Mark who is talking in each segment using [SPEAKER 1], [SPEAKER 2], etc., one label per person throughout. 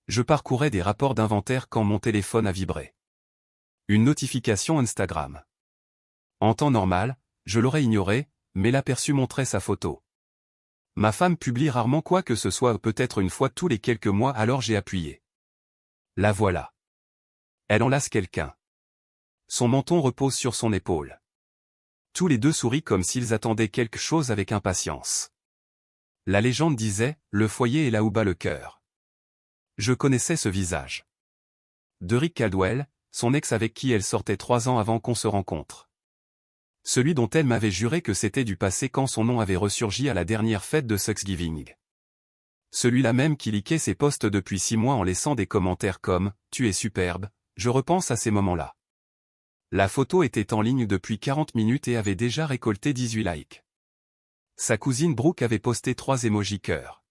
[SPEAKER 1] Je parcourais des rapports d'inventaire quand mon téléphone a vibré. Une notification Instagram. En temps normal, je l'aurais ignoré, mais l'aperçu montrait sa photo. Ma femme publie rarement quoi que ce soit, peut-être une fois tous les quelques mois, alors j'ai appuyé. La voilà. Elle enlace quelqu'un. Son menton repose sur son épaule. Tous les deux sourient comme s'ils attendaient quelque chose avec impatience. La légende disait, le foyer est là où bat le cœur. Je connaissais ce visage. De Rick Caldwell, son ex avec qui elle sortait 3 ans avant qu'on se rencontre. Celui dont elle m'avait juré que c'était du passé quand son nom avait ressurgi à la dernière fête de Thanksgiving. Celui-là même qui liquait ses posts depuis 6 mois en laissant des commentaires comme « Tu es superbe », je repense à ces moments-là. La photo était en ligne depuis 40 minutes et avait déjà récolté 18 likes. Sa cousine Brooke avait posté 3 émojis cœur.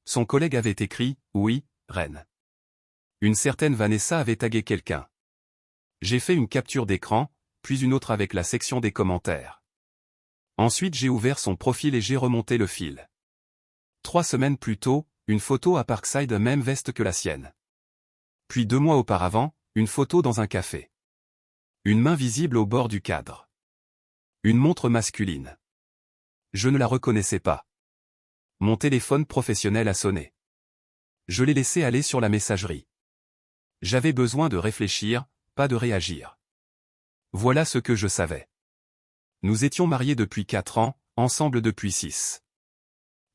[SPEAKER 1] Son collègue avait écrit « Oui, reine ». Une certaine Vanessa avait tagué quelqu'un. J'ai fait une capture d'écran, puis une autre avec la section des commentaires. Ensuite j'ai ouvert son profil et j'ai remonté le fil. 3 semaines plus tôt, une photo à Parkside, même veste que la sienne. Puis 2 mois auparavant, une photo dans un café. Une main visible au bord du cadre. Une montre masculine. Je ne la reconnaissais pas. Mon téléphone professionnel a sonné. Je l'ai laissé aller sur la messagerie. J'avais besoin de réfléchir, pas de réagir. Voilà ce que je savais. Nous étions mariés depuis 4 ans, ensemble depuis 6.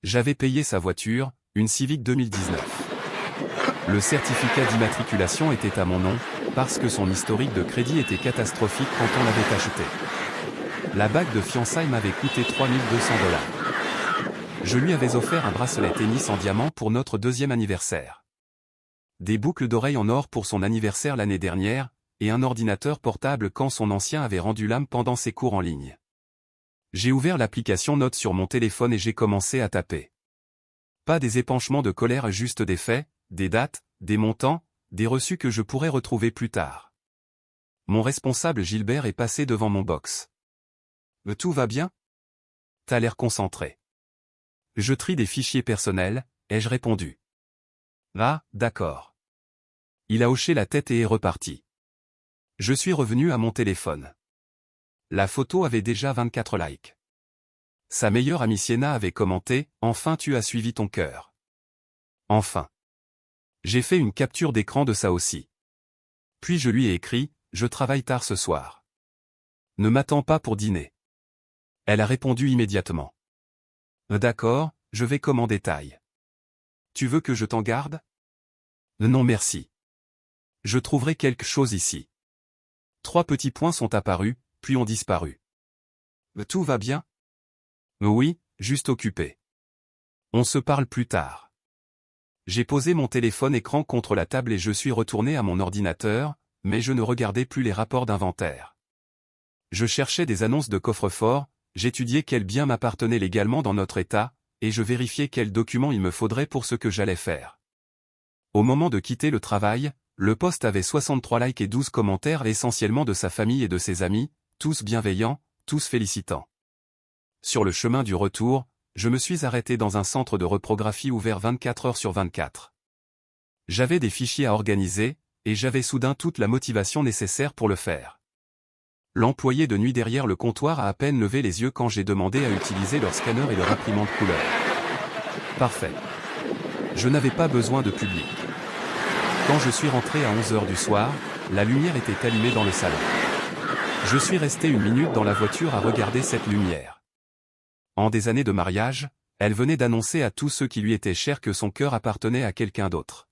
[SPEAKER 1] J'avais payé sa voiture, une Civic 2019. Le certificat d'immatriculation était à mon nom, parce que son historique de crédit était catastrophique quand on l'avait acheté. La bague de fiançailles m'avait coûté 3 200 $. Je lui avais offert un bracelet tennis en diamant pour notre 2e anniversaire. Des boucles d'oreilles en or pour son anniversaire l'année dernière, et un ordinateur portable quand son ancien avait rendu l'âme pendant ses cours en ligne. J'ai ouvert l'application Notes sur mon téléphone et j'ai commencé à taper. Pas des épanchements de colère, juste des faits, des dates, des montants, des reçus que je pourrais retrouver plus tard. Mon responsable Gilbert est passé devant mon box. « Tout va bien ? T'as l'air concentré. » Je trie des fichiers personnels, ai-je répondu. « Ah, d'accord. » Il a hoché la tête et est reparti. Je suis revenu à mon téléphone. La photo avait déjà 24 likes. Sa meilleure amie Sienna avait commenté « Enfin tu as suivi ton cœur. » Enfin. J'ai fait une capture d'écran de ça aussi. Puis je lui ai écrit « Je travaille tard ce soir. Ne m'attends pas pour dîner. » Elle a répondu immédiatement. « D'accord, je vais commander taille. Tu veux que je t'en garde ? » Non merci. Je trouverai quelque chose ici. 3 petits points sont apparus, puis ont disparu. Tout va bien ? Oui, juste occupé. On se parle plus tard. J'ai posé mon téléphone écran contre la table et je suis retourné à mon ordinateur, mais je ne regardais plus les rapports d'inventaire. Je cherchais des annonces de coffre-fort, j'étudiais quels biens m'appartenaient légalement dans notre état, et je vérifiais quels documents il me faudrait pour ce que j'allais faire. Au moment de quitter le travail, le post avait 63 likes et 12 commentaires, essentiellement de sa famille et de ses amis, tous bienveillants, tous félicitants. Sur le chemin du retour, je me suis arrêté dans un centre de reprographie ouvert 24 heures sur 24. J'avais des fichiers à organiser, et j'avais soudain toute la motivation nécessaire pour le faire. L'employé de nuit derrière le comptoir a à peine levé les yeux quand j'ai demandé à utiliser leur scanner et leur imprimante couleur. Parfait. Je n'avais pas besoin de public. Quand je suis rentré à 11 h du soir, la lumière était allumée dans le salon. Je suis resté 1 minute dans la voiture à regarder cette lumière. En des années de mariage, elle venait d'annoncer à tous ceux qui lui étaient chers que son cœur appartenait à quelqu'un d'autre.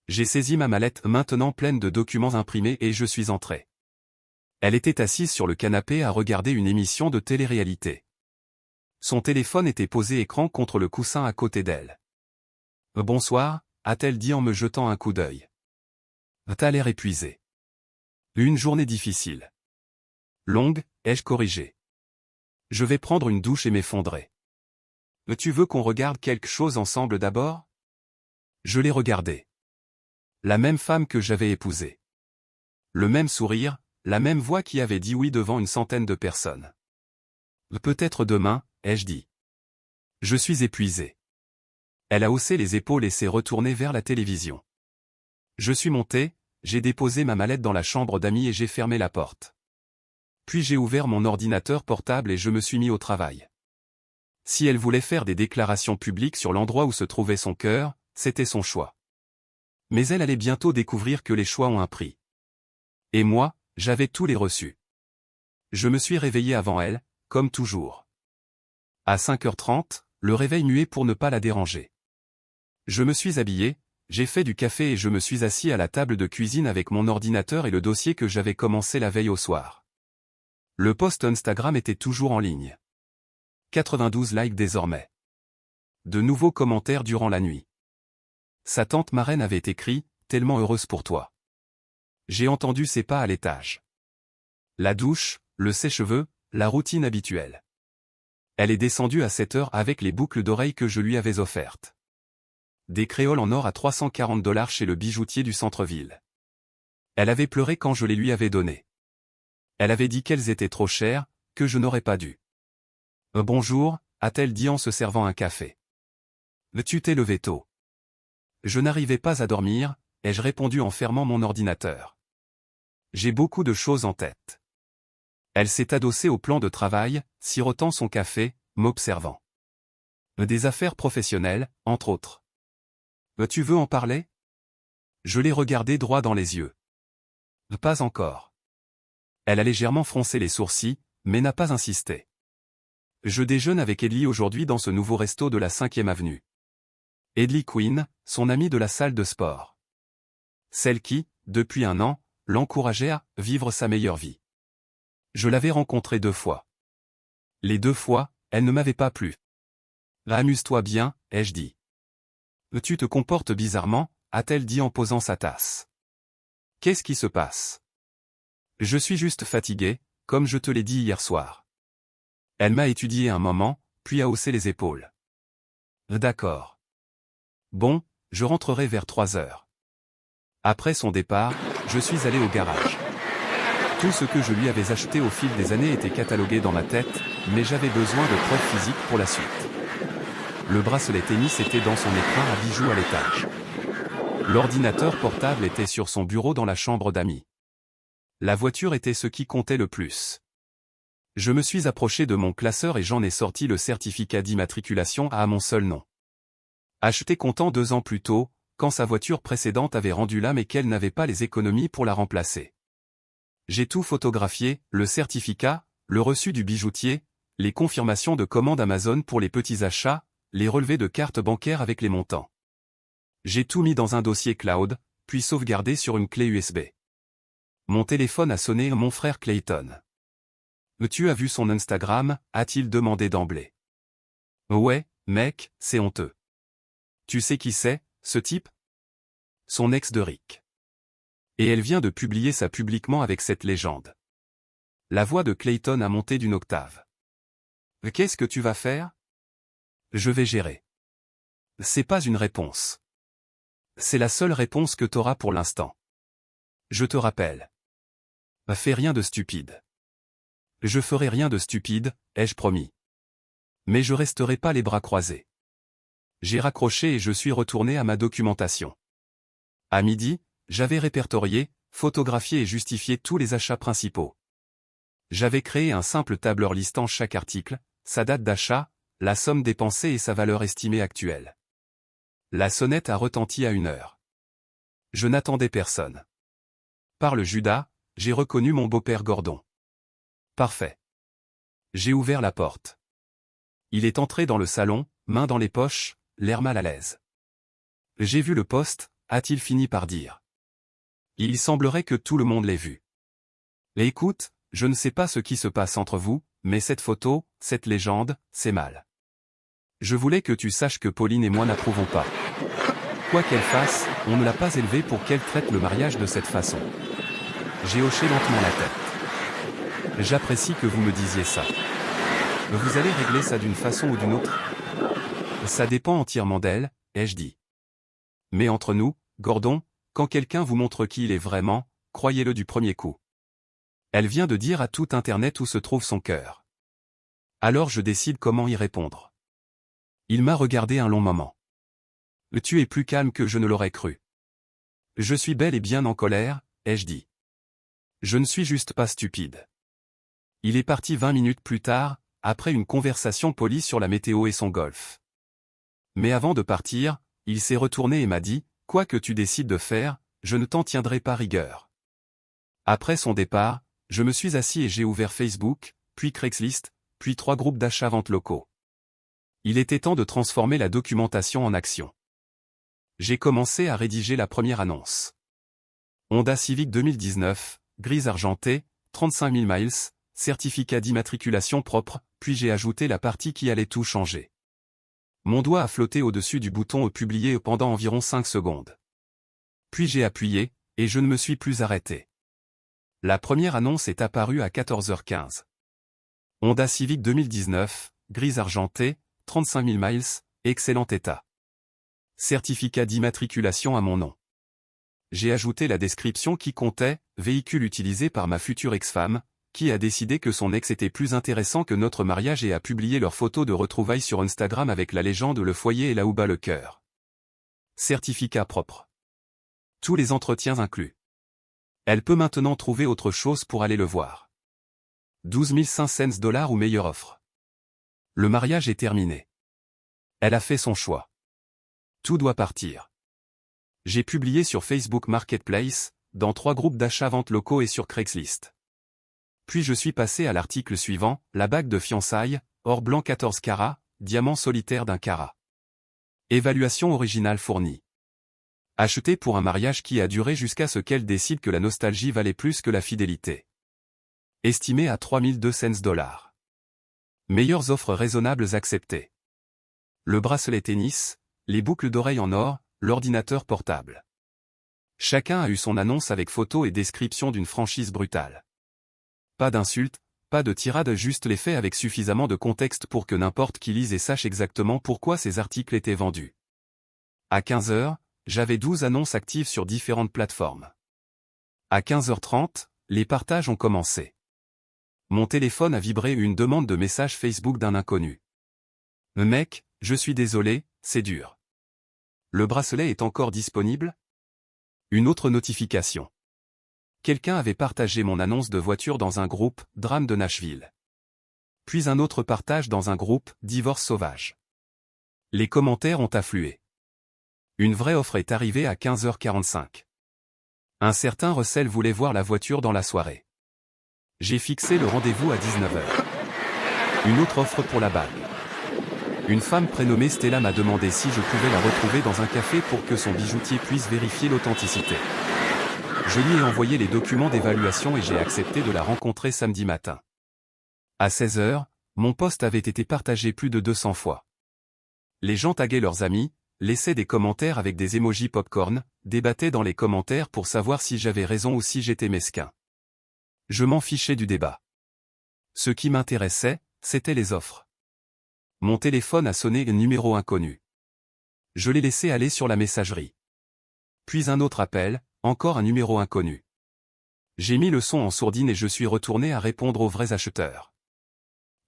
[SPEAKER 1] J'ai saisi ma mallette maintenant pleine de documents imprimés et je suis entré. Elle était assise sur le canapé à regarder une émission de télé-réalité. Son téléphone était posé écran contre le coussin à côté d'elle. « Bonsoir », a-t-elle dit en me jetant un coup d'œil. « T'as l'air épuisé. » Une journée difficile. Longue, ai-je corrigé. Je vais prendre une douche et m'effondrer. Tu veux qu'on regarde quelque chose ensemble d'abord ? Je l'ai regardé. La même femme que j'avais épousée. Le même sourire, la même voix qui avait dit oui devant une centaine de personnes. Peut-être demain, ai-je dit. Je suis épuisé. Elle a haussé les épaules et s'est retournée vers la télévision. Je suis monté, j'ai déposé ma mallette dans la chambre d'amis et j'ai fermé la porte. Puis j'ai ouvert mon ordinateur portable et je me suis mis au travail. Si elle voulait faire des déclarations publiques sur l'endroit où se trouvait son cœur, c'était son choix. Mais elle allait bientôt découvrir que les choix ont un prix. Et moi, j'avais tous les reçus. Je me suis réveillé avant elle, comme toujours. À 5h30, le réveil muet pour ne pas la déranger. Je me suis habillé, j'ai fait du café et je me suis assis à la table de cuisine avec mon ordinateur et le dossier que j'avais commencé la veille au soir. Le post Instagram était toujours en ligne. 92 likes désormais. De nouveaux commentaires durant la nuit. Sa tante marraine avait écrit « Tellement heureuse pour toi ». J'ai entendu ses pas à l'étage. La douche, le sèche-cheveux, la routine habituelle. Elle est descendue à 7h avec les boucles d'oreilles que je lui avais offertes. Des créoles en or à $340 chez le bijoutier du centre-ville. Elle avait pleuré quand je les lui avais données. Elle avait dit qu'elles étaient trop chères, que je n'aurais pas dû. « Bonjour », a-t-elle dit en se servant un café. « Tu t'es levé tôt. » Je n'arrivais pas à dormir, ai-je répondu en fermant mon ordinateur. J'ai beaucoup de choses en tête. Elle s'est adossée au plan de travail, sirotant son café, m'observant. Des affaires professionnelles, entre autres. Tu veux en parler? Je l'ai regardée droit dans les yeux. Pas encore. Elle a légèrement froncé les sourcils, mais n'a pas insisté. Je déjeune avec Edley aujourd'hui dans ce nouveau resto de la 5e avenue. Edley Quinn, son amie de la salle de sport. Celle qui, depuis un an, l'encourageait à vivre sa meilleure vie. Je l'avais rencontrée 2 fois. Les 2 fois, elle ne m'avait pas plu. Amuse-toi bien, ai-je dit. Tu te comportes bizarrement, a-t-elle dit en posant sa tasse. Qu'est-ce qui se passe? Je suis juste fatigué, comme je te l'ai dit hier soir. Elle m'a étudié un moment, puis a haussé les épaules. D'accord. Bon, je rentrerai vers 3h. Après son départ, je suis allé au garage. Tout ce que je lui avais acheté au fil des années était catalogué dans ma tête, mais j'avais besoin de preuves physiques pour la suite. Le bracelet tennis était dans son écrin à bijoux à l'étage. L'ordinateur portable était sur son bureau dans la chambre d'amis. La voiture était ce qui comptait le plus. Je me suis approché de mon classeur et j'en ai sorti le certificat d'immatriculation à mon seul nom. Acheté comptant 2 ans plus tôt, quand sa voiture précédente avait rendu l'âme et qu'elle n'avait pas les économies pour la remplacer. J'ai tout photographié, le certificat, le reçu du bijoutier, les confirmations de commande Amazon pour les petits achats, les relevés de cartes bancaires avec les montants. J'ai tout mis dans un dossier cloud, puis sauvegardé sur une clé USB. Mon téléphone a sonné, mon frère Clayton. « Tu as vu son Instagram ?» a-t-il demandé d'emblée. « Ouais, mec, c'est honteux. Tu sais qui c'est, ce type ? Son ex de Rick. Et elle vient de publier ça publiquement avec cette légende. » La voix de Clayton a monté d'une octave. « Qu'est-ce que tu vas faire ? » Je vais gérer. C'est pas une réponse. C'est la seule réponse que t'auras pour l'instant. Je te rappelle. Fais rien de stupide. Je ferai rien de stupide, ai-je promis. Mais je resterai pas les bras croisés. J'ai raccroché et je suis retourné à ma documentation. À midi, j'avais répertorié, photographié et justifié tous les achats principaux. J'avais créé un simple tableur listant chaque article, sa date d'achat, la somme dépensée et sa valeur estimée actuelle. La sonnette a retenti à 1h. Je n'attendais personne. Par le Judas, j'ai reconnu mon beau-père Gordon. Parfait. J'ai ouvert la porte. Il est entré dans le salon, mains dans les poches, l'air mal à l'aise. J'ai vu le poste, a-t-il fini par dire. Il semblerait que tout le monde l'ait vu. Et écoute, je ne sais pas ce qui se passe entre vous, mais cette photo, cette légende, c'est mal. Je voulais que tu saches que Pauline et moi n'approuvons pas. Quoi qu'elle fasse, on ne l'a pas élevée pour qu'elle traite le mariage de cette façon. J'ai hoché lentement la tête. J'apprécie que vous me disiez ça. Vous allez régler ça d'une façon ou d'une autre? Ça dépend entièrement d'elle, ai-je dit. Mais entre nous, Gordon, quand quelqu'un vous montre qui il est vraiment, croyez-le du premier coup. Elle vient de dire à tout Internet où se trouve son cœur. Alors je décide comment y répondre. Il m'a regardé un long moment. Tu es plus calme que je ne l'aurais cru. Je suis bel et bien en colère, ai-je dit. Je ne suis juste pas stupide. Il est parti 20 minutes plus tard, après une conversation polie sur la météo et son golf. Mais avant de partir, il s'est retourné et m'a dit, « Quoi que tu décides de faire, je ne t'en tiendrai pas rigueur. » Après son départ, je me suis assis et j'ai ouvert Facebook, puis Craigslist, puis 3 groupes d'achat-vente locaux. Il était temps de transformer la documentation en action. J'ai commencé à rédiger la première annonce. Honda Civic 2019, grise argentée, 35 000 miles, certificat d'immatriculation propre, puis j'ai ajouté la partie qui allait tout changer. Mon doigt a flotté au-dessus du bouton publier pendant environ 5 secondes. Puis j'ai appuyé, et je ne me suis plus arrêté. La première annonce est apparue à 14h15. Honda Civic 2019, grise argentée, 35 000 miles, excellent état. Certificat d'immatriculation à mon nom. J'ai ajouté la description qui comptait, véhicule utilisé par ma future ex-femme, qui a décidé que son ex était plus intéressant que notre mariage et a publié leurs photos de retrouvailles sur Instagram avec la légende le foyer et là où bat le cœur. Certificat propre. Tous les entretiens inclus. Elle peut maintenant trouver autre chose pour aller le voir. 12 500 $ ou meilleure offre. Le mariage est terminé. Elle a fait son choix. Tout doit partir. J'ai publié sur Facebook Marketplace, dans 3 groupes d'achat-vente locaux et sur Craigslist. Puis je suis passé à l'article suivant, la bague de fiançailles, or blanc 14 carats, diamant solitaire d'1 carat. Évaluation originale fournie. Acheté pour un mariage qui a duré jusqu'à ce qu'elle décide que la nostalgie valait plus que la fidélité. Estimé à 3 200 $. Meilleures offres raisonnables acceptées. Le bracelet tennis, les boucles d'oreilles en or, l'ordinateur portable. Chacun a eu son annonce avec photo et description d'une franchise brutale. Pas d'insultes, pas de tirade, juste les faits avec suffisamment de contexte pour que n'importe qui lise et sache exactement pourquoi ces articles étaient vendus. À 15h, j'avais 12 annonces actives sur différentes plateformes. À 15h30, les partages ont commencé. Mon téléphone a vibré une demande de message Facebook d'un inconnu. « Mec, je suis désolé, c'est dur. Le bracelet est encore disponible ?» Une autre notification. Quelqu'un avait partagé mon annonce de voiture dans un groupe, Drame de Nashville. Puis un autre partage dans un groupe, Divorce sauvage. Les commentaires ont afflué. Une vraie offre est arrivée à 15h45. Un certain Russell voulait voir la voiture dans la soirée. J'ai fixé le rendez-vous à 19h. Une autre offre pour la bague. Une femme prénommée Stella m'a demandé si je pouvais la retrouver dans un café pour que son bijoutier puisse vérifier l'authenticité. Je lui ai envoyé les documents d'évaluation et j'ai accepté de la rencontrer samedi matin. À 16h, mon post avait été partagé plus de 200 fois. Les gens taguaient leurs amis, laissaient des commentaires avec des emojis popcorn, débattaient dans les commentaires pour savoir si j'avais raison ou si j'étais mesquin. Je m'en fichais du débat. Ce qui m'intéressait, c'était les offres. Mon téléphone a sonné un numéro inconnu. Je l'ai laissé aller sur la messagerie. Puis un autre appel, encore un numéro inconnu. J'ai mis le son en sourdine et je suis retourné à répondre aux vrais acheteurs.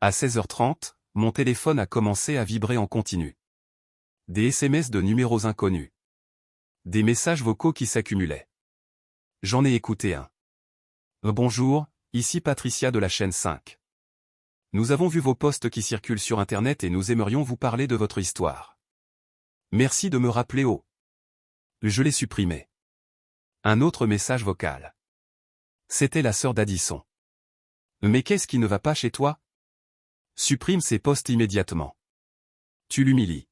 [SPEAKER 1] À 16h30, mon téléphone a commencé à vibrer en continu. Des SMS de numéros inconnus. Des messages vocaux qui s'accumulaient. J'en ai écouté un. Bonjour, ici Patricia de la chaîne 5. Nous avons vu vos posts qui circulent sur Internet et nous aimerions vous parler de votre histoire. Merci de me rappeler au. Je l'ai supprimé. Un autre message vocal. C'était la sœur d'Addison. Mais qu'est-ce qui ne va pas chez toi? Supprime ces posts immédiatement. Tu l'humilies.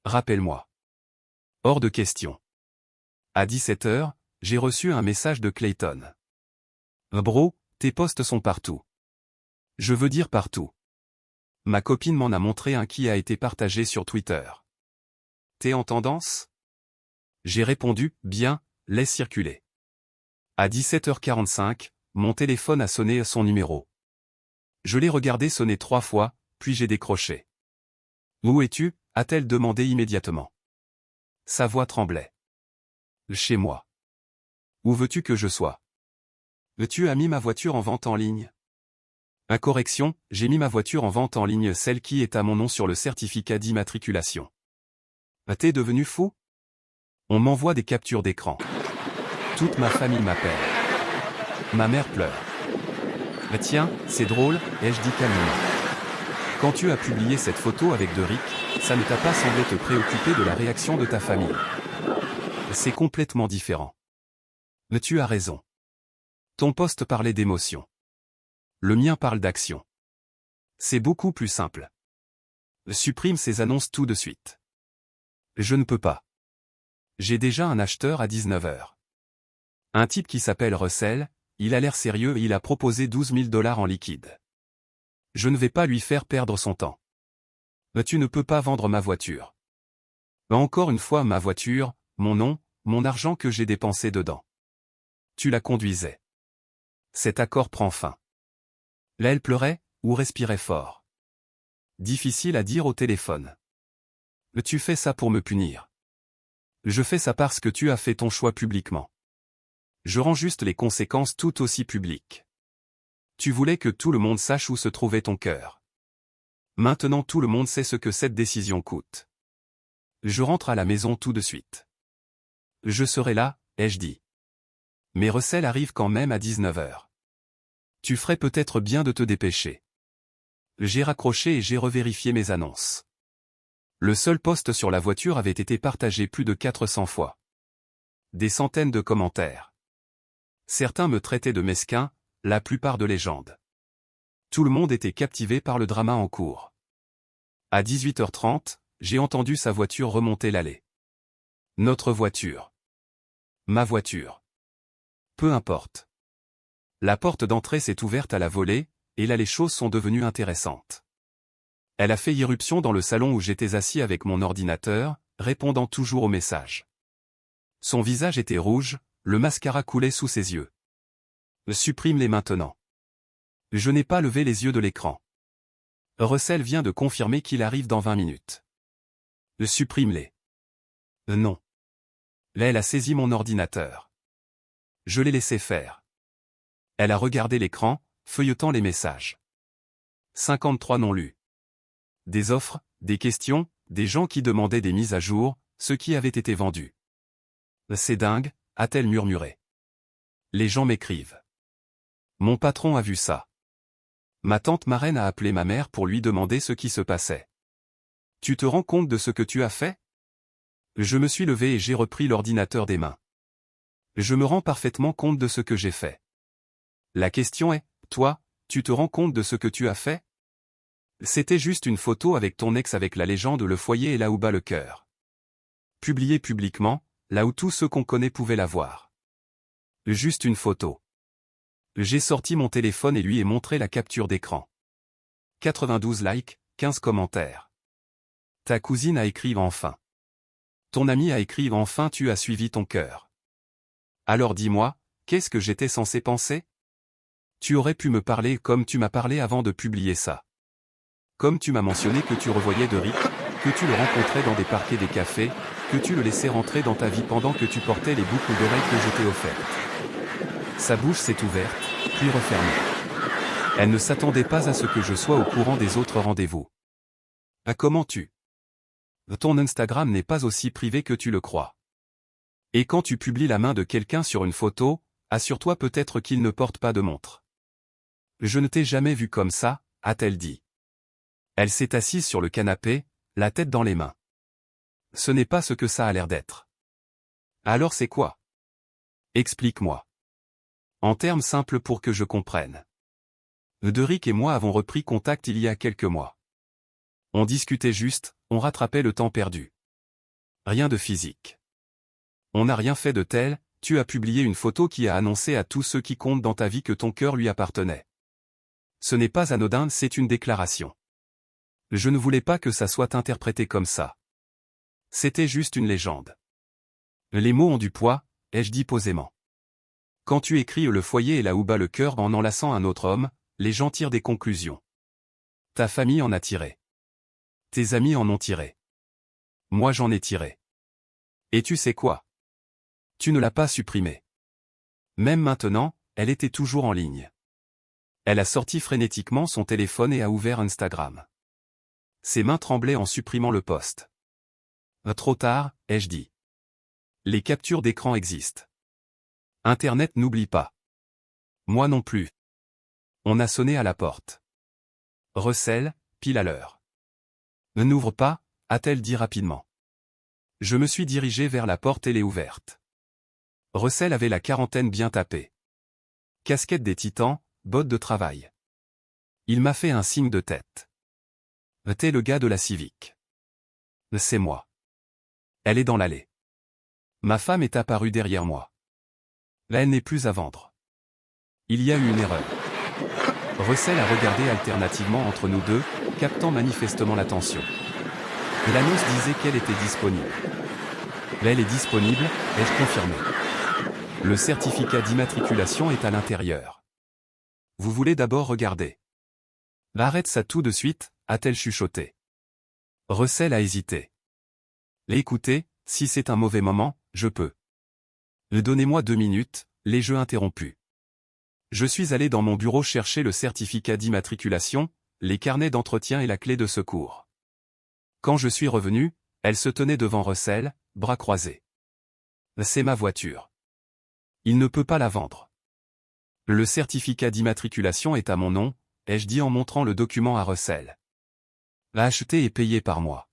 [SPEAKER 1] Rappelle-moi. Hors de question. À 17h, j'ai reçu un message de Clayton. Bro, tes posts sont partout. Je veux dire partout. Ma copine m'en a montré un qui a été partagé sur Twitter. T'es en tendance? J'ai répondu, bien, laisse circuler. À 17h45, mon téléphone a sonné à son numéro. Je l'ai regardé sonner 3 fois, puis j'ai décroché. Où es-tu? A-t-elle demandé immédiatement. Sa voix tremblait. Chez moi. Où veux-tu que je sois? Tu as mis ma voiture en vente en ligne? Correction, j'ai mis ma voiture en vente en ligne, celle qui est à mon nom sur le certificat d'immatriculation. T'es devenu fou? On m'envoie des captures d'écran. Toute ma famille m'appelle. Ma mère pleure. Tiens, c'est drôle, ai-je dit calmement. Quand tu as publié cette photo avec Derrick, ça ne t'a pas semblé te préoccuper de la réaction de ta famille. C'est complètement différent. Mais tu as raison. Ton post parlait d'émotion. Le mien parle d'action. C'est beaucoup plus simple. Supprime ces annonces tout de suite. Je ne peux pas. J'ai déjà un acheteur à 19h. Un type qui s'appelle Russell, il a l'air sérieux et il a proposé 12 000 $ en liquide. Je ne vais pas lui faire perdre son temps. Mais tu ne peux pas vendre ma voiture. Encore une fois ma voiture, mon nom, mon argent que j'ai dépensé dedans. Tu la conduisais. Cet accord prend fin. Là elle pleurait, ou respirait fort. Difficile à dire au téléphone. Tu fais ça pour me punir. Je fais ça parce que tu as fait ton choix publiquement. Je rends juste les conséquences tout aussi publiques. Tu voulais que tout le monde sache où se trouvait ton cœur. Maintenant tout le monde sait ce que cette décision coûte. Je rentre à la maison tout de suite. Je serai là, ai-je dit. Mais Russell arrive quand même à 19h. Tu ferais peut-être bien de te dépêcher. J'ai raccroché et j'ai revérifié mes annonces. Le seul post sur la voiture avait été partagé plus de 400 fois. Des centaines de commentaires. Certains me traitaient de mesquin, la plupart de légende. Tout le monde était captivé par le drama en cours. À 18h30, j'ai entendu sa voiture remonter l'allée. Notre voiture. Ma voiture. Peu importe. La porte d'entrée s'est ouverte à la volée, et là les choses sont devenues intéressantes. Elle a fait irruption dans le salon où j'étais assis avec mon ordinateur, répondant toujours aux messages. Son visage était rouge, le mascara coulait sous ses yeux. Supprime-les maintenant. Je n'ai pas levé les yeux de l'écran. Russell vient de confirmer qu'il arrive dans 20 minutes. Supprime-les. Non. Là elle a saisi mon ordinateur. Je l'ai laissé faire. Elle a regardé l'écran, feuilletant les messages. 53 non lus. Des offres, des questions, des gens qui demandaient des mises à jour, ce qui avait été vendu. C'est dingue, a-t-elle murmuré. Les gens m'écrivent. Mon patron a vu ça. Ma tante marraine a appelé ma mère pour lui demander ce qui se passait. Tu te rends compte de ce que tu as fait? Je me suis levé et j'ai repris l'ordinateur des mains. Je me rends parfaitement compte de ce que j'ai fait. La question est, toi, tu te rends compte de ce que tu as fait? C'était juste une photo avec ton ex avec la légende le foyer et là où bat le cœur. Publiée publiquement, là où tous ceux qu'on connaît pouvaient la voir. Juste une photo. J'ai sorti mon téléphone et lui ai montré la capture d'écran. 92 likes, 15 commentaires. Ta cousine a écrit enfin. Ton ami a écrit enfin tu as suivi ton cœur. Alors dis-moi, qu'est-ce que j'étais censé penser? Tu aurais pu me parler comme tu m'as parlé avant de publier ça. Comme tu m'as mentionné que tu revoyais Derrick, que tu le rencontrais dans des parquets des cafés, que tu le laissais rentrer dans ta vie pendant que tu portais les boucles d'oreilles que je t'ai offertes. Sa bouche s'est ouverte, puis refermée. Elle ne s'attendait pas à ce que je sois au courant des autres rendez-vous. Comment tu? Ton Instagram n'est pas aussi privé que tu le crois. Et quand tu publies la main de quelqu'un sur une photo, assure-toi peut-être qu'il ne porte pas de montre. Je ne t'ai jamais vu comme ça, a-t-elle dit. Elle s'est assise sur le canapé, la tête dans les mains. Ce n'est pas ce que ça a l'air d'être. Alors c'est quoi? Explique-moi. En termes simples pour que je comprenne. Derrick et moi avons repris contact il y a quelques mois. On discutait juste, on rattrapait le temps perdu. Rien de physique. On n'a rien fait de tel, tu as publié une photo qui a annoncé à tous ceux qui comptent dans ta vie que ton cœur lui appartenait. Ce n'est pas anodin, c'est une déclaration. Je ne voulais pas que ça soit interprété comme ça. C'était juste une légende. Les mots ont du poids, ai-je dit posément. Quand tu écris le foyer et là où bat le cœur en enlaçant un autre homme, les gens tirent des conclusions. Ta famille en a tiré. Tes amis en ont tiré. Moi j'en ai tiré. Et tu sais quoi? Tu ne l'as pas supprimée. Même maintenant, elle était toujours en ligne. Elle a sorti frénétiquement son téléphone et a ouvert Instagram. Ses mains tremblaient en supprimant le post. Trop tard, ai-je dit. Les captures d'écran existent. Internet n'oublie pas. Moi non plus. On a sonné à la porte. Russell, pile à l'heure. Ne n'ouvre pas, a-t-elle dit rapidement. Je me suis dirigé vers la porte et l'ai ouverte. Russell avait la quarantaine bien tapée. Casquette des Titans, bottes de travail. Il m'a fait un signe de tête. T'es le gars de la Civic. C'est moi. Elle est dans l'allée. Ma femme est apparue derrière moi. Là, elle n'est plus à vendre. Il y a eu une erreur. Russell a regardé alternativement entre nous deux, captant manifestement l'attention. L'annonce disait qu'elle était disponible. Là, elle est disponible, ai-je confirmé. Le certificat d'immatriculation est à l'intérieur. Vous voulez d'abord regarder. Arrête ça tout de suite, a-t-elle chuchoté. Russell a hésité. Écoutez, si c'est un mauvais moment, je peux. Donnez-moi 2 minutes, les jeux interrompus. Je suis allé dans mon bureau chercher le certificat d'immatriculation, les carnets d'entretien et la clé de secours. Quand je suis revenu, elle se tenait devant Russell, bras croisés. C'est ma voiture. Il ne peut pas la vendre. Le certificat d'immatriculation est à mon nom, ai-je dit en montrant le document à Russell. Acheté et payé par moi.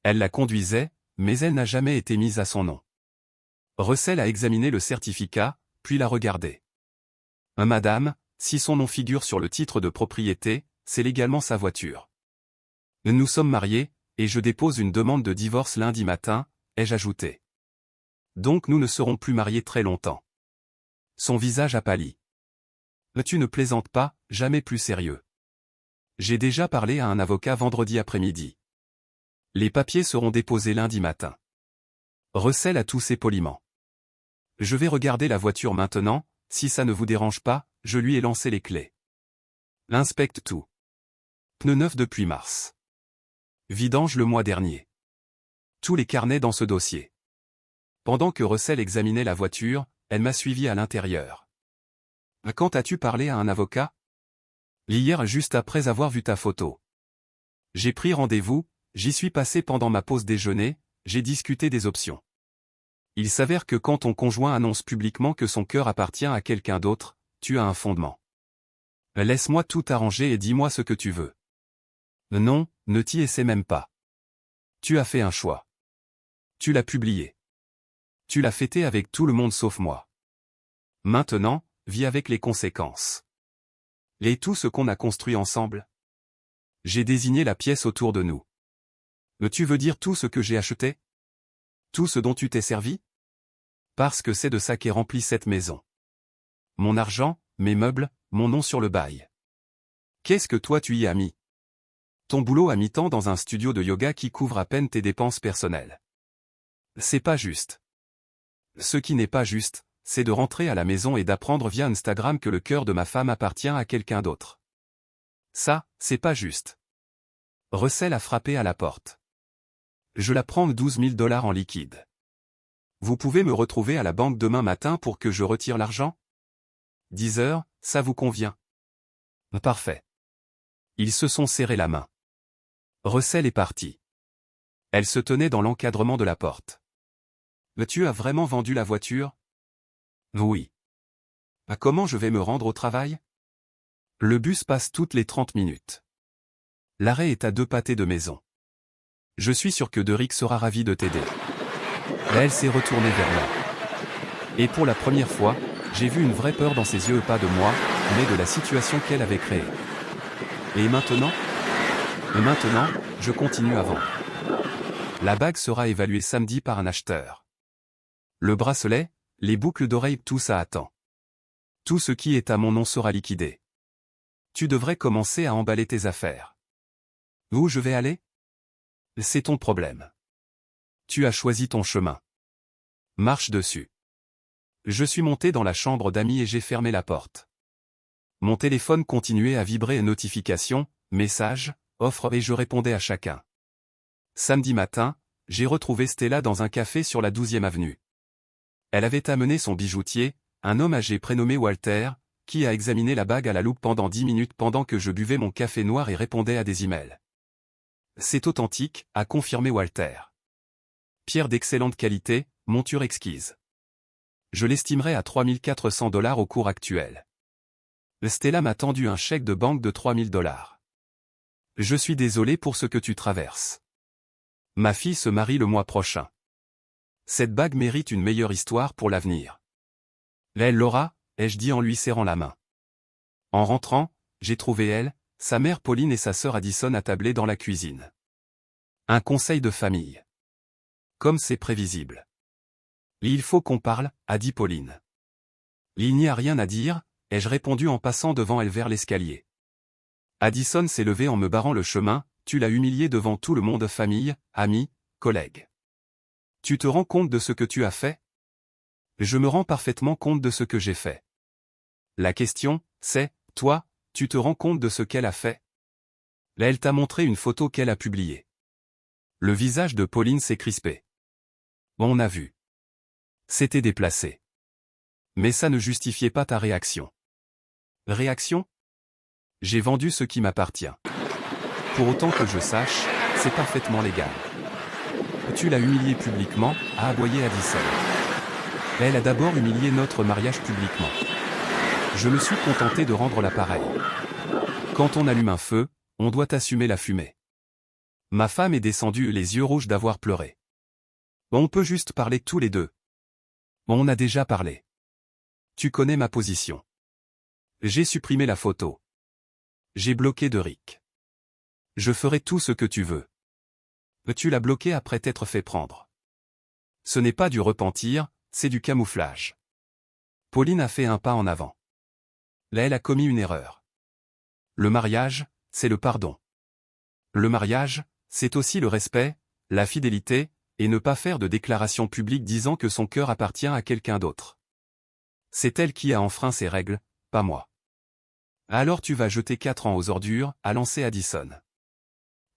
[SPEAKER 1] Elle la conduisait, mais elle n'a jamais été mise à son nom. Russell a examiné le certificat, puis l'a regardé. Madame, si son nom figure sur le titre de propriété, c'est légalement sa voiture. Nous sommes mariés, et je dépose une demande de divorce lundi matin, ai-je ajouté. Donc nous ne serons plus mariés très longtemps. Son visage a pâli. Tu ne plaisantes pas, jamais plus sérieux. J'ai déjà parlé à un avocat vendredi après-midi. Les papiers seront déposés lundi matin. Russell a toussé poliment. Je vais regarder la voiture maintenant, si ça ne vous dérange pas, je lui ai lancé les clés. Inspecte tout. Pneus neufs depuis mars. Vidange le mois dernier. Tous les carnets dans ce dossier. Pendant que Russell examinait la voiture, elle m'a suivi à l'intérieur. Quand as-tu parlé à un avocat? Hier juste après avoir vu ta photo. J'ai pris rendez-vous, j'y suis passé pendant ma pause déjeuner, j'ai discuté des options. Il s'avère que quand ton conjoint annonce publiquement que son cœur appartient à quelqu'un d'autre, tu as un fondement. Laisse-moi tout arranger et dis-moi ce que tu veux. Non, ne t'y essaie même pas. Tu as fait un choix. Tu l'as publié. Tu l'as fêté avec tout le monde sauf moi. Maintenant, vis avec les conséquences. Et tout ce qu'on a construit ensemble. J'ai désigné la pièce autour de nous. Tu veux dire tout ce que j'ai acheté? Tout ce dont tu t'es servi? Parce que c'est de ça qu'est remplie cette maison. Mon argent, mes meubles, mon nom sur le bail. Qu'est-ce que toi tu y as mis? Ton boulot à mi-temps dans un studio de yoga qui couvre à peine tes dépenses personnelles. C'est pas juste. Ce qui n'est pas juste, c'est de rentrer à la maison et d'apprendre via Instagram que le cœur de ma femme appartient à quelqu'un d'autre. Ça, c'est pas juste. Russell a frappé à la porte. Je la prends 12 000 $ en liquide. Vous pouvez me retrouver à la banque demain matin pour que je retire l'argent? 10 heures, ça vous convient? Parfait. Ils se sont serrés la main. Russell est parti. Elle se tenait dans l'encadrement de la porte. Tu as vraiment vendu la voiture? Oui. Comment je vais me rendre au travail? Le bus passe toutes les 30 minutes. L'arrêt est à 2 pâtés de maison. Je suis sûr que Derrick sera ravi de t'aider. Là, elle s'est retournée vers moi. Et pour la première fois, j'ai vu une vraie peur dans ses yeux, pas de moi, mais de la situation qu'elle avait créée. Et maintenant? Maintenant, je continue à vendre. La bague sera évaluée samedi par un acheteur. Le bracelet, les boucles d'oreilles, tout ça attend. Tout ce qui est à mon nom sera liquidé. Tu devrais commencer à emballer tes affaires. Où je vais aller? C'est ton problème. Tu as choisi ton chemin. Marche dessus. Je suis monté dans la chambre d'amis et j'ai fermé la porte. Mon téléphone continuait à vibrer, notifications, messages, offres, et je répondais à chacun. Samedi matin, j'ai retrouvé Stella dans un café sur la 12e avenue. Elle avait amené son bijoutier, un homme âgé prénommé Walter, qui a examiné la bague à la loupe pendant 10 minutes pendant que je buvais mon café noir et répondais à des emails. C'est authentique, a confirmé Walter. pierre d'excellente qualité, monture exquise. Je l'estimerai à 3400 $ au cours actuel. Stella m'a tendu un chèque de banque de 3000 $. Je suis désolé pour ce que tu traverses. Ma fille se marie le mois prochain. Cette bague mérite une meilleure histoire pour l'avenir. Elle l'aura, ai-je dit en lui serrant la main. En rentrant, j'ai trouvé elle, sa mère Pauline et sa sœur Addison attablées dans la cuisine. Un conseil de famille. Comme c'est prévisible. Il faut qu'on parle, a dit Pauline. Il n'y a rien à dire, ai-je répondu en passant devant elle vers l'escalier. Addison s'est levée en me barrant le chemin, tu l'as humiliée devant tout le monde, famille, amis, collègues. Tu te rends compte de ce que tu as fait? Je me rends parfaitement compte de ce que j'ai fait. La question, c'est, toi, tu te rends compte de ce qu'elle a fait? Là, elle t'a montré une photo qu'elle a publiée. Le visage de Pauline s'est crispé. On a vu. C'était déplacé. Mais ça ne justifiait pas ta réaction. Réaction? J'ai vendu ce qui m'appartient. Pour autant que je sache, c'est parfaitement légal. Tu l'as humiliée publiquement, a aboyé Addison. Elle a d'abord humilié notre mariage publiquement. Je me suis contenté de rendre l'appareil. Quand on allume un feu, on doit assumer la fumée. Ma femme est descendue les yeux rouges d'avoir pleuré. On peut juste parler tous les deux. On a déjà parlé. Tu connais ma position. J'ai supprimé la photo. J'ai bloqué de Rick. Je ferai tout ce que tu veux. Tu l'as bloqué après t'être fait prendre. Ce n'est pas du repentir, c'est du camouflage. Pauline a fait un pas en avant. Là, elle a commis une erreur. Le mariage, c'est le pardon. Le mariage, c'est aussi le respect, la fidélité, et ne pas faire de déclaration publique disant que son cœur appartient à quelqu'un d'autre. C'est elle qui a enfreint ces règles, pas moi. Alors tu vas jeter 4 ans aux ordures, a lancé Addison.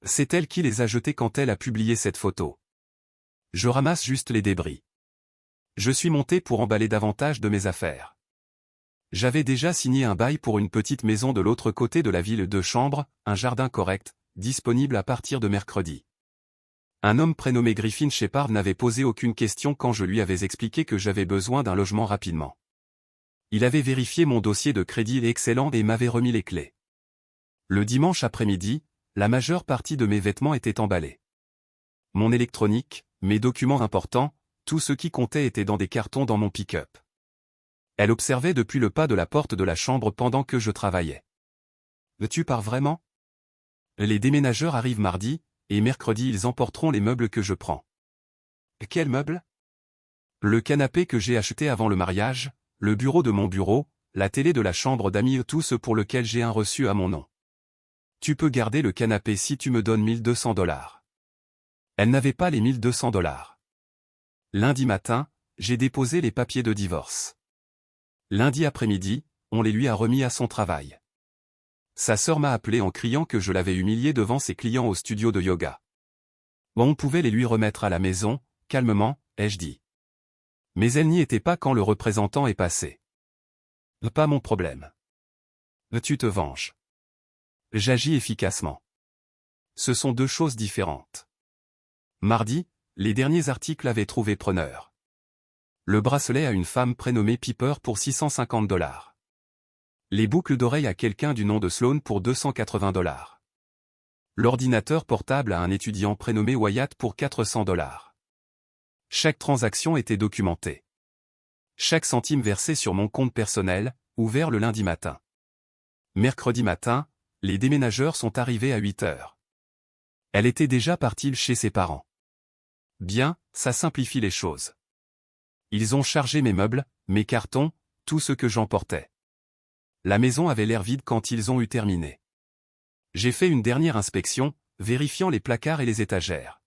[SPEAKER 1] C'est elle qui les a jetés quand elle a publié cette photo. Je ramasse juste les débris. Je suis monté pour emballer davantage de mes affaires. J'avais déjà signé un bail pour une petite maison de l'autre côté de la ville, 2 chambres, un jardin correct, disponible à partir de mercredi. Un homme prénommé Griffin Shepard n'avait posé aucune question quand je lui avais expliqué que j'avais besoin d'un logement rapidement. Il avait vérifié mon dossier de crédit excellent et m'avait remis les clés. Le dimanche après-midi, la majeure partie de mes vêtements était emballée. Mon électronique, mes documents importants, tout ce qui comptait était dans des cartons dans mon pick-up. Elle observait depuis le pas de la porte de la chambre pendant que je travaillais. « Tu pars vraiment? Les déménageurs arrivent mardi, et mercredi ils emporteront les meubles que je prends. » « Quels meubles? » Le canapé que j'ai acheté avant le mariage, le bureau de mon bureau, la télé de la chambre d'amis, tout ce pour lequel j'ai un reçu à mon nom. Tu peux garder le canapé si tu me donnes 1200 $. Elle n'avait pas les 1200 $. Lundi matin, j'ai déposé les papiers de divorce. Lundi après-midi, on les lui a remis à son travail. Sa sœur m'a appelé en criant que je l'avais humilié devant ses clients au studio de yoga. On pouvait les lui remettre à la maison, calmement, ai-je dit. Mais elle n'y était pas quand le représentant est passé. Pas mon problème. Tu te venges. J'agis efficacement. Ce sont 2 choses différentes. Mardi, les derniers articles avaient trouvé preneur. Le bracelet à une femme prénommée Piper pour 650 $. Les boucles d'oreilles à quelqu'un du nom de Sloan pour 280 $. L'ordinateur portable à un étudiant prénommé Wyatt pour 400 $. Chaque transaction était documentée. Chaque centime versé sur mon compte personnel, ouvert le lundi matin. Mercredi matin, les déménageurs sont arrivés à 8 heures. Elle était déjà partie chez ses parents. Bien, ça simplifie les choses. Ils ont chargé mes meubles, mes cartons, tout ce que j'emportais. La maison avait l'air vide quand ils ont eu terminé. J'ai fait une dernière inspection, vérifiant les placards et les étagères.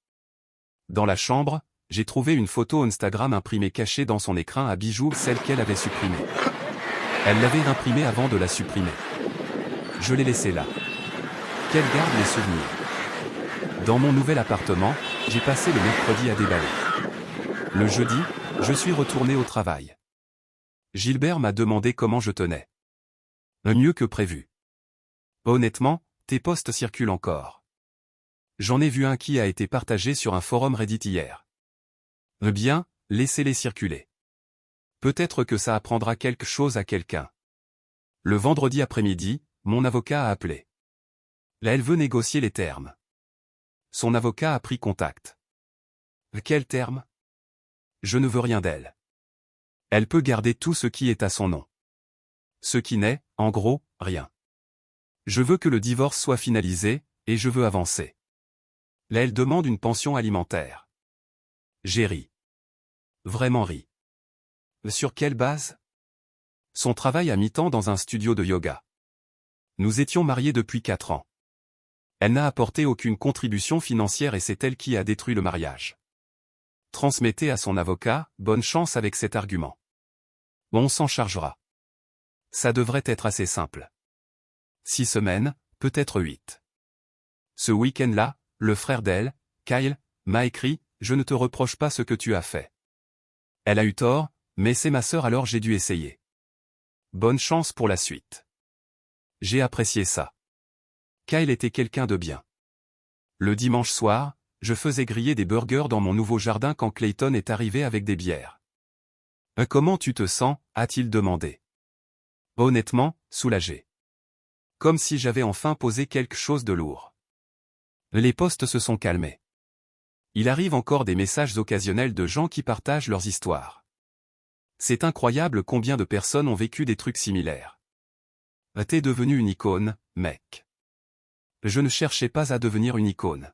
[SPEAKER 1] Dans la chambre, j'ai trouvé une photo Instagram imprimée cachée dans son écrin à bijoux, celle qu'elle avait supprimée. Elle l'avait imprimée avant de la supprimer. Je l'ai laissée là. Qu'elle garde les souvenirs. Dans mon nouvel appartement, j'ai passé le mercredi à déballer. Le jeudi, je suis retourné au travail. Gilbert m'a demandé comment je tenais. Mieux que prévu. Honnêtement, tes posts circulent encore. J'en ai vu un qui a été partagé sur un forum Reddit hier. Bien, laissez-les circuler. Peut-être que ça apprendra quelque chose à quelqu'un. Le vendredi après-midi, mon avocat a appelé. Là, elle veut négocier les termes. Son avocat a pris contact. Quels termes? Je ne veux rien d'elle. Elle peut garder tout ce qui est à son nom. Ce qui n'est, en gros, rien. Je veux que le divorce soit finalisé, et je veux avancer. Là, elle demande une pension alimentaire. J'ai ri. Vraiment ri. Sur quelle base? Son travail à mi-temps dans un studio de yoga. Nous étions mariés depuis 4 ans. Elle n'a apporté aucune contribution financière et c'est elle qui a détruit le mariage. Transmettez à son avocat, bonne chance avec cet argument. On s'en chargera. Ça devrait être assez simple. 6 semaines, peut-être 8. Ce week-end-là, le frère d'elle, Kyle, m'a écrit « Je ne te reproche pas ce que tu as fait. Elle a eu tort, mais c'est ma sœur alors j'ai dû essayer. Bonne chance pour la suite. » J'ai apprécié ça. Kyle était quelqu'un de bien. Le dimanche soir, je faisais griller des burgers dans mon nouveau jardin quand Clayton est arrivé avec des bières. « Comment tu te sens ?» a-t-il demandé. Honnêtement, soulagé. Comme si j'avais enfin posé quelque chose de lourd. Les posts se sont calmés. Il arrive encore des messages occasionnels de gens qui partagent leurs histoires. C'est incroyable combien de personnes ont vécu des trucs similaires. T'es devenu une icône, mec. Je ne cherchais pas à devenir une icône.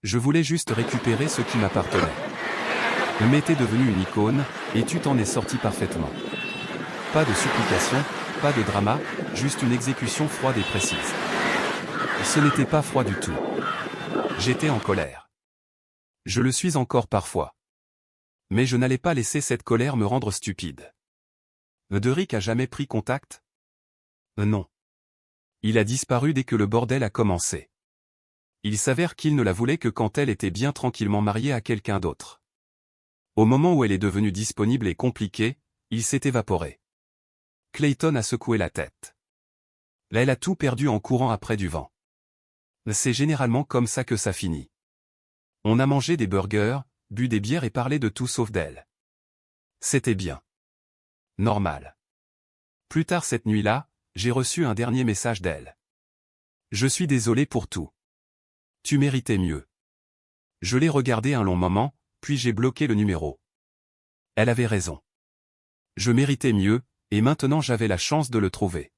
[SPEAKER 1] Je voulais juste récupérer ce qui m'appartenait. Mais t'es devenu une icône, et tu t'en es sorti parfaitement. Pas de supplication, pas de drama, juste une exécution froide et précise. Ce n'était pas froid du tout. J'étais en colère. Je le suis encore parfois. Mais je n'allais pas laisser cette colère me rendre stupide. Derrick a jamais pris contact? Non. Il a disparu dès que le bordel a commencé. Il s'avère qu'il ne la voulait que quand elle était bien tranquillement mariée à quelqu'un d'autre. Au moment où elle est devenue disponible et compliquée, il s'est évaporé. Clayton a secoué la tête. Là, elle a tout perdu en courant après du vent. C'est généralement comme ça que ça finit. On a mangé des burgers, bu des bières et parlé de tout sauf d'elle. C'était bien. Normal. Plus tard cette nuit-là, j'ai reçu un dernier message d'elle. Je suis désolé pour tout. Tu méritais mieux. Je l'ai regardé un long moment, puis j'ai bloqué le numéro. Elle avait raison. Je méritais mieux, et maintenant j'avais la chance de le trouver.